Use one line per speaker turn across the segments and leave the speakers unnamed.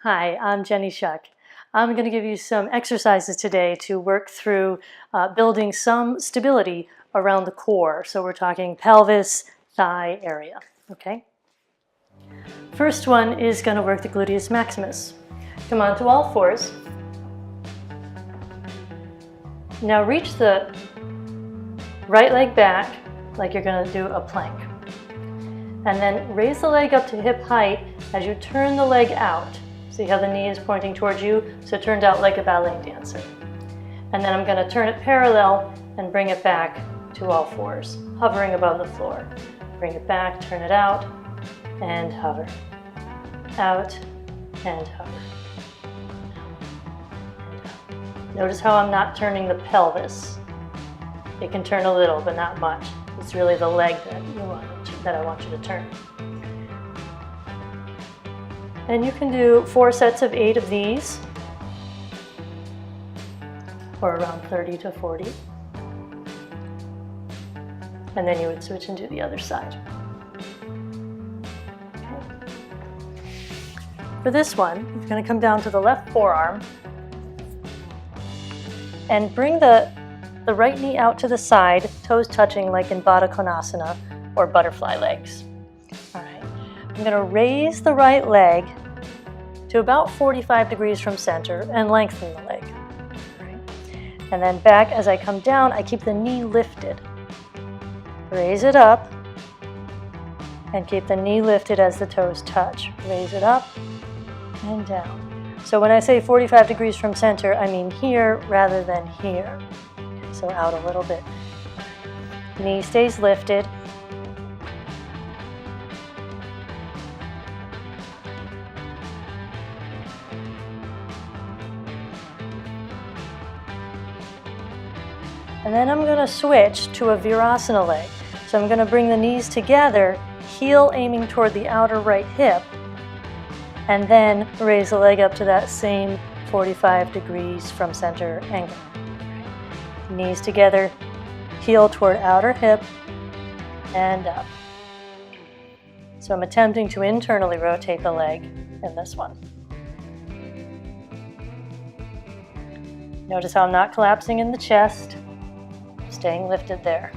Hi, I'm Jenny Schuck. I'm going to give you some exercises today to work through building some stability around the core. So we're talking pelvis, thigh area, okay? First one is going to work the gluteus maximus. Come on to all fours. Now reach the right leg back like you're going to do a plank. And then raise the leg up to hip height as you turn the leg out. See how the knee is pointing towards you, so it turned out like a ballet dancer. And then I'm going to turn it parallel and bring it back to all fours, hovering above the floor. Bring it back, turn it out, and hover. Out, and hover. Notice how I'm not turning the pelvis. It can turn a little, but not much. It's really the leg that I want you to turn. And you can do 4 sets of 8 of these, or around 30 to 40. And then you would switch and do the other side. Okay. For this one, you're going to come down to the left forearm and bring the right knee out to the side, toes touching like in Baddha Konasana or butterfly legs. All right. I'm going to raise the right leg to about 45 degrees from center and lengthen the leg. Right. And then back as I come down, I keep the knee lifted. Raise it up and keep the knee lifted as the toes touch. Raise it up and down. So when I say 45 degrees from center, I mean here rather than here. Okay, so out a little bit. Knee stays lifted. And then I'm going to switch to a Virasana leg. So I'm going to bring the knees together, heel aiming toward the outer right hip, and then raise the leg up to that same 45 degrees from center angle. Knees together, heel toward outer hip, and up. So I'm attempting to internally rotate the leg in this one. Notice how I'm not collapsing in the chest. Staying lifted there.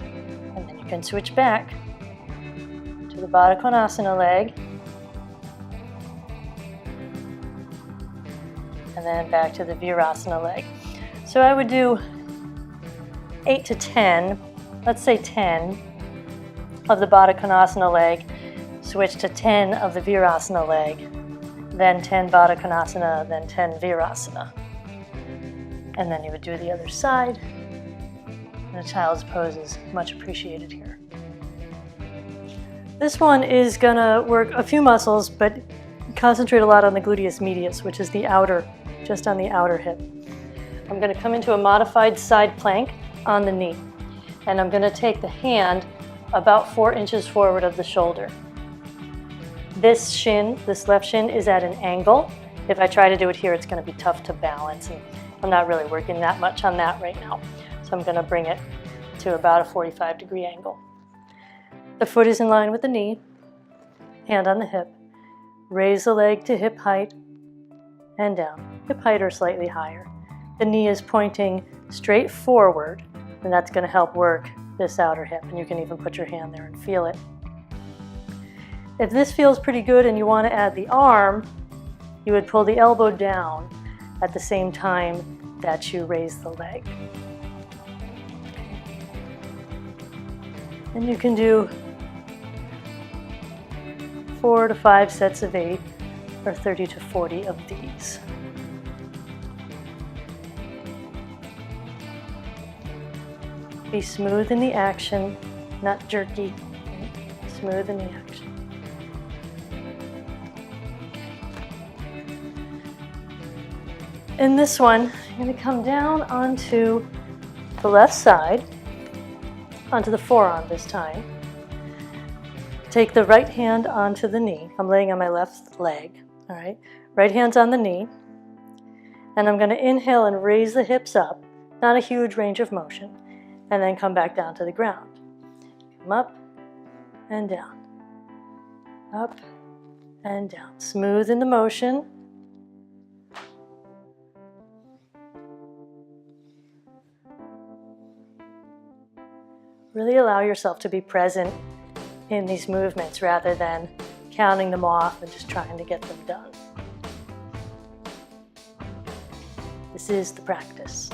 And then you can switch back to the Baddha Konasana leg. And then back to the Virasana leg. So I would do 8 to 10, let's say 10 of the Baddha Konasana leg, switch to 10 of the Virasana leg, then 10 Baddha Konasana, then 10 Virasana. And then you would do the other side. And a child's pose is much appreciated here. This one is gonna work a few muscles, but concentrate a lot on the gluteus medius, which is the outer, just on the outer hip. I'm gonna come into a modified side plank on the knee. And I'm gonna take the hand about 4 inches forward of the shoulder. This shin, this left shin, is at an angle. If I try to do it here, it's gonna be tough to balance. And I'm not really working that much on that right now. So I'm going to bring it to about a 45-degree angle. The foot is in line with the knee, hand on the hip. Raise the leg to hip height and down. Hip height or slightly higher. The knee is pointing straight forward, and that's going to help work this outer hip. And you can even put your hand there and feel it. If this feels pretty good and you want to add the arm, you would pull the elbow down at the same time that you raise the leg. And you can do 4 to 5 sets of 8 or 30 to 40 of these. Be smooth in the action, not jerky. Smooth in the action. In this one, you're going to come down onto the left side, onto the forearm this time. Take the right hand onto the knee. I'm laying on my left leg, all right? Right hand's on the knee. And I'm going to inhale and raise the hips up, not a huge range of motion, and then come back down to the ground. Come up and down, up and down. Smooth in the motion. Really allow yourself to be present in these movements rather than counting them off and just trying to get them done. This is the practice.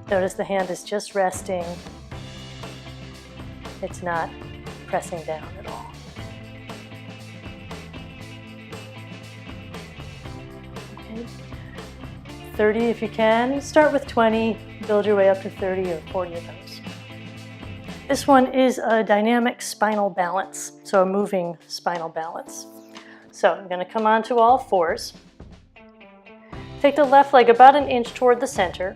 Notice the hand is just resting. It's not pressing down at all. Okay. 30 if you can. Start with 20, build your way up to 30 or 40 of those. This one is a dynamic spinal balance, so a moving spinal balance. So I'm going to come onto all fours. Take the left leg about an inch toward the center.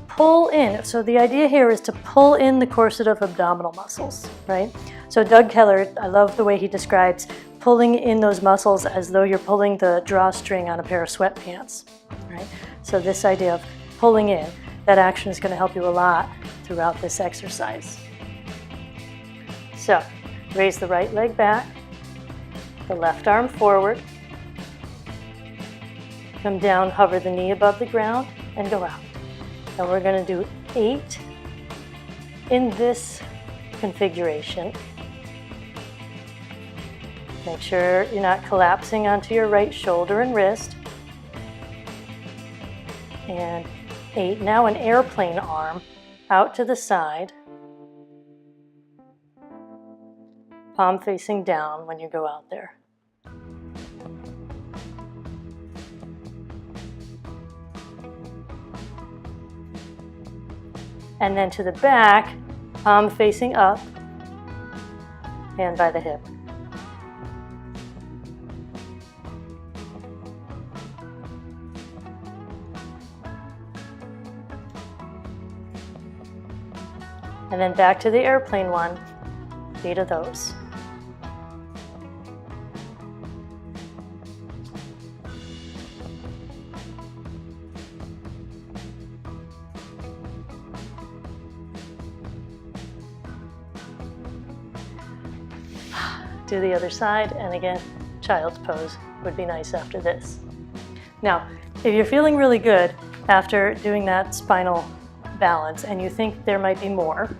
Pull in. So the idea here is to pull in the corset of abdominal muscles, right? So Doug Keller, I love the way he describes pulling in those muscles as though you're pulling the drawstring on a pair of sweatpants, right? So this idea of pulling in, that action is going to help you a lot throughout this exercise. So raise the right leg back, the left arm forward, come down, hover the knee above the ground, and go out. And we're going to do 8 in this configuration. Make sure you're not collapsing onto your right shoulder and wrist. And 8. Now an airplane arm out to the side. Palm facing down when you go out there. And then to the back, palm facing up, hand by the hip. And then back to the airplane one, 8 of those. Do the other side, and again, child's pose would be nice after this. Now, if you're feeling really good after doing that spinal balance and you think there might be more,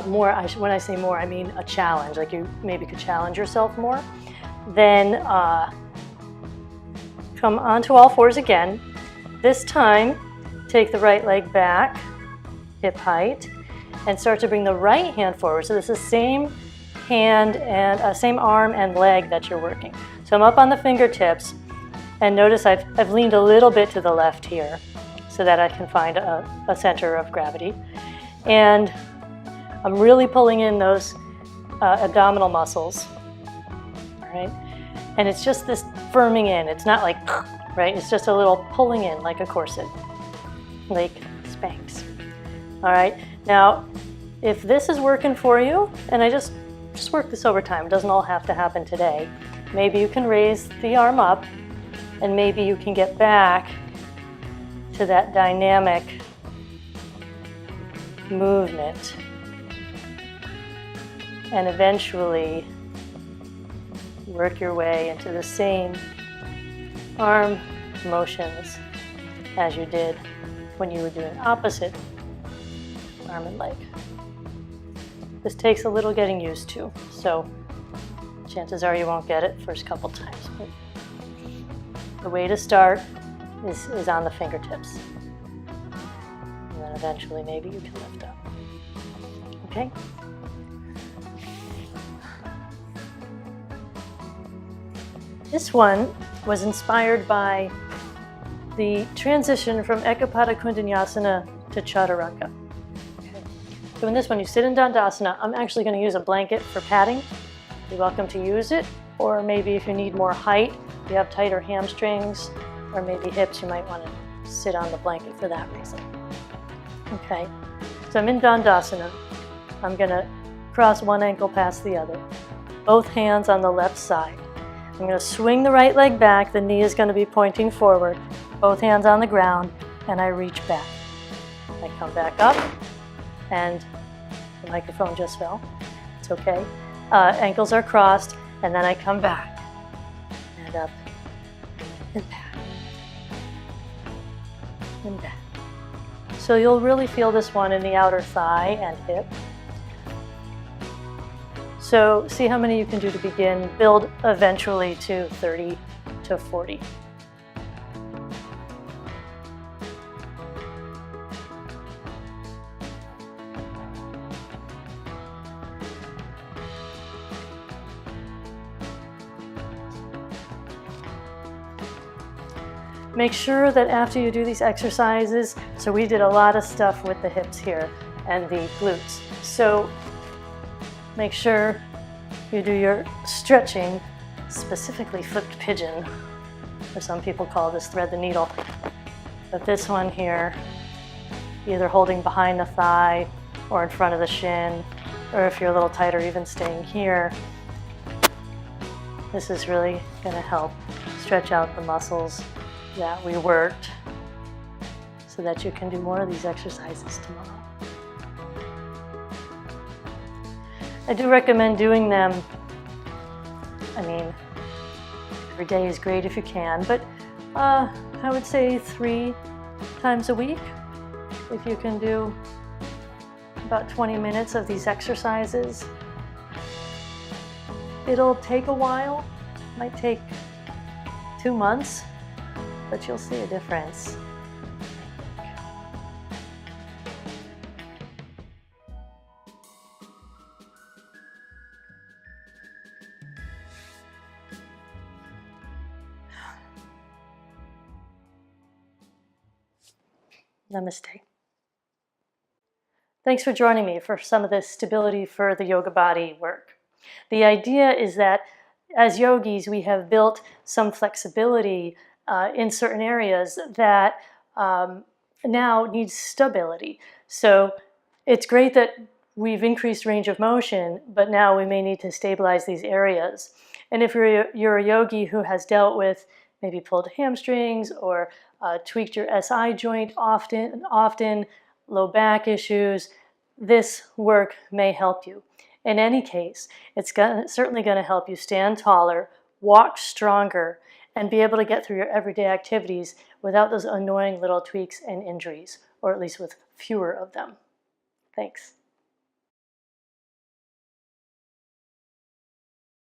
when I say more, I mean a challenge, like you maybe could challenge yourself more, then come onto all fours again. This time, take the right leg back, hip height, and start to bring the right hand forward. So this is same hand and same arm and leg that you're working. So I'm up on the fingertips, and notice I've leaned a little bit to the left here so that I can find a center of gravity. And I'm really pulling in those abdominal muscles, all right? And it's just this firming in. It's not like, right? It's just a little pulling in like a corset, like Spanx. All right, now, if this is working for you, and I just work this over time, it doesn't all have to happen today. Maybe you can raise the arm up, and maybe you can get back to that dynamic movement, and eventually work your way into the same arm motions as you did when you were doing opposite arm and leg. This takes a little getting used to, so chances are you won't get it first couple times. But the way to start is on the fingertips. And then eventually maybe you can lift up. Okay? This one was inspired by the transition from Ekapada Kundanyasana to Chaturanga. Okay. So in this one, you sit in Dandasana. I'm actually going to use a blanket for padding. You're welcome to use it, or maybe if you need more height, you have tighter hamstrings or maybe hips, you might want to sit on the blanket for that reason. Okay, so I'm in Dandasana. I'm going to cross one ankle past the other, both hands on the left side. I'm going to swing the right leg back, the knee is going to be pointing forward, both hands on the ground, and I reach back. I come back up, and the microphone just fell. It's okay. Ankles are crossed, and then I come back and up and back and back. So you'll really feel this one in the outer thigh and hip. So see how many you can do to begin. Build eventually to 30 to 40. Make sure that after you do these exercises, so we did a lot of stuff with the hips here and the glutes. So make sure you do your stretching, specifically flipped pigeon, or some people call this thread the needle. But this one here, either holding behind the thigh or in front of the shin, or if you're a little tighter, even staying here. This is really going to help stretch out the muscles that we worked so that you can do more of these exercises tomorrow. I do recommend doing them, I mean, every day is great if you can, but I would say 3 times a week. If you can do about 20 minutes of these exercises. It'll take a while, might take 2 months, but you'll see a difference. Namaste. Thanks for joining me for some of this stability for the yoga body work. The idea is that as yogis, we have built some flexibility in certain areas that now need stability. So it's great that we've increased range of motion, but now we may need to stabilize these areas. And if you're a yogi who has dealt with maybe pulled hamstrings or tweaked your SI joint often, low back issues, this work may help you. In any case, it's certainly going to help you stand taller, walk stronger, and be able to get through your everyday activities without those annoying little tweaks and injuries, or at least with fewer of them. Thanks.